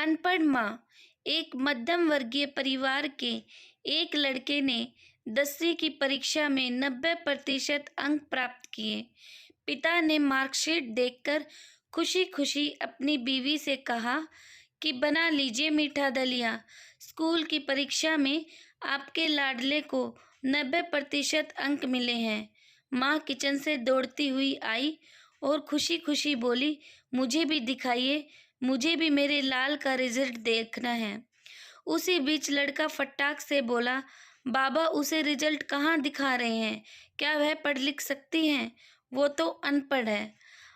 अनपढ़ माँ। एक मध्यम वर्गीय परिवार के एक लड़के ने 10वीं की परीक्षा में 90% अंक प्राप्त किए। पिता ने मार्कशीट देखकर खुशी खुशी अपनी बीवी से कहा कि बना लीजिए मीठा दलिया, स्कूल की परीक्षा में आपके लाडले को 90% अंक मिले हैं। माँ किचन से दौड़ती हुई आई और खुशी खुशी बोली, मुझे भी दिखाइए, मुझे भी मेरे लाल का रिजल्ट देखना है। उसी बीच लड़का फटाक से बोला, बाबा उसे रिजल्ट कहाँ दिखा रहे हैं? क्या वह पढ़ लिख सकती हैं? वो तो अनपढ़ है।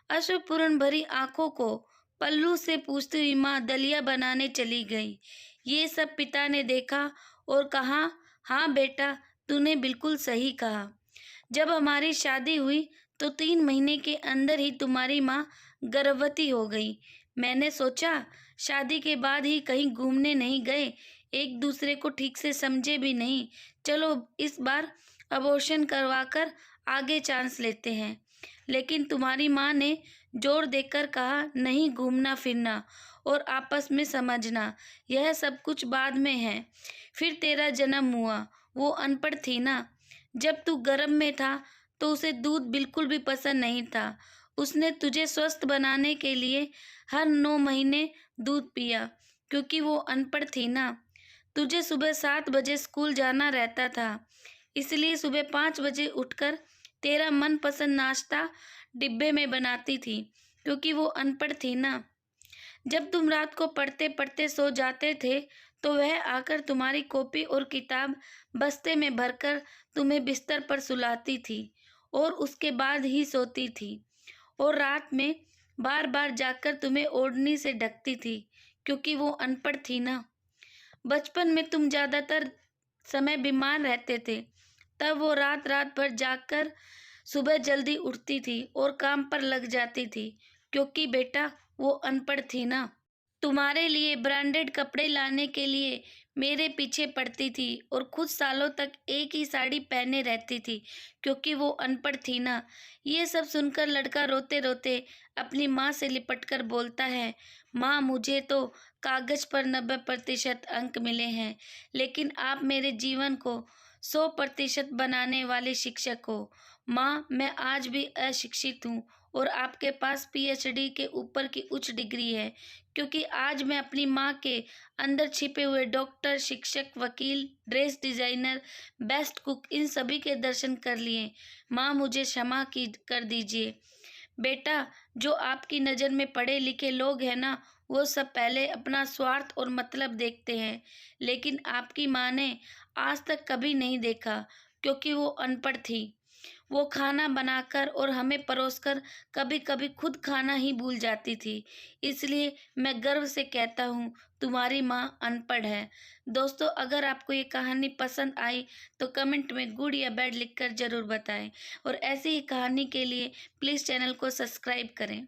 अश्रुपूर्ण भरी आंखों को पल्लू से पूछती हुई माँ दलिया बनाने चली गई। ये सब पिता ने देखा और कहा, हाँ बेटा, तूने बिल्कुल सही कहा। जब हमारी शादी हुई तो 3 महीने के अंदर ही तुम्हारी माँ गर्भवती हो गई। मैंने सोचा शादी के बाद ही कहीं घूमने नहीं गए, एक दूसरे को ठीक से समझे भी नहीं, चलो इस बार अबॉर्शन करवाकर आगे चांस लेते हैं। लेकिन तुम्हारी माँ ने जोर देकर कहा, नहीं, घूमना फिरना और आपस में समझना यह सब कुछ बाद में है। फिर तेरा जन्म हुआ। वो अनपढ़ थी ना, जब तू गर्भ में था तो उसे दूध बिल्कुल भी पसंद नहीं था। उसने तुझे स्वस्थ बनाने के लिए हर 9 महीने दूध पिया, क्योंकि वो अनपढ़ थी ना। तुझे सुबह 7 बजे स्कूल जाना रहता था, इसलिए सुबह 5 बजे उठकर तेरा मनपसंद नाश्ता डिब्बे में बनाती थी, क्योंकि वो अनपढ़ थी ना। जब तुम रात को पढ़ते पढ़ते सो जाते थे तो वह आकर तुम्हारी कॉपी और किताब बस्ते में भरकर तुम्हें बिस्तर पर सुलाती थी और उसके बाद ही सोती थी, और रात में बार बार जाकर तुम्हें ओढ़नी से ढकती थी, क्योंकि वो अनपढ़ थी ना। बचपन में तुम ज़्यादातर समय बीमार रहते थे, तब वो रात रात भर जागकर सुबह जल्दी उठती थी और काम पर लग जाती थी, क्योंकि बेटा वो अनपढ़ थी ना। तुम्हारे लिए ब्रांडेड कपड़े लाने के लिए मेरे पीछे पड़ती थी और खुद सालों तक एक ही साड़ी पहने रहती थी, क्योंकि वो अनपढ़ थी ना। ये सब सुनकर लड़का रोते रोते अपनी माँ से लिपटकर बोलता है, माँ मुझे तो कागज पर 90% अंक मिले हैं, लेकिन आप मेरे जीवन को 100% बनाने वाले शिक्षक हो। माँ, मैं आज भी अशिक्षित हूँ और आपके पास PhD के ऊपर की उच्च डिग्री है, क्योंकि आज मैं अपनी माँ के अंदर छिपे हुए डॉक्टर, शिक्षक, वकील, ड्रेस डिजाइनर, बेस्ट कुक, इन सभी के दर्शन कर लिए। माँ, मुझे क्षमा की कर दीजिए। बेटा, जो आपकी नज़र में पढ़े लिखे लोग हैं ना, वो सब पहले अपना स्वार्थ और मतलब देखते हैं, लेकिन आपकी माँ ने आज तक कभी नहीं देखा, क्योंकि वो अनपढ़ थी। वो खाना बनाकर और हमें परोसकर कभी कभी खुद खाना ही भूल जाती थी। इसलिए मैं गर्व से कहता हूँ, तुम्हारी माँ अनपढ़ है। दोस्तों, अगर आपको ये कहानी पसंद आई तो कमेंट में गुड या बैड लिखकर ज़रूर बताएं, और ऐसी ही कहानी के लिए प्लीज़ चैनल को सब्सक्राइब करें।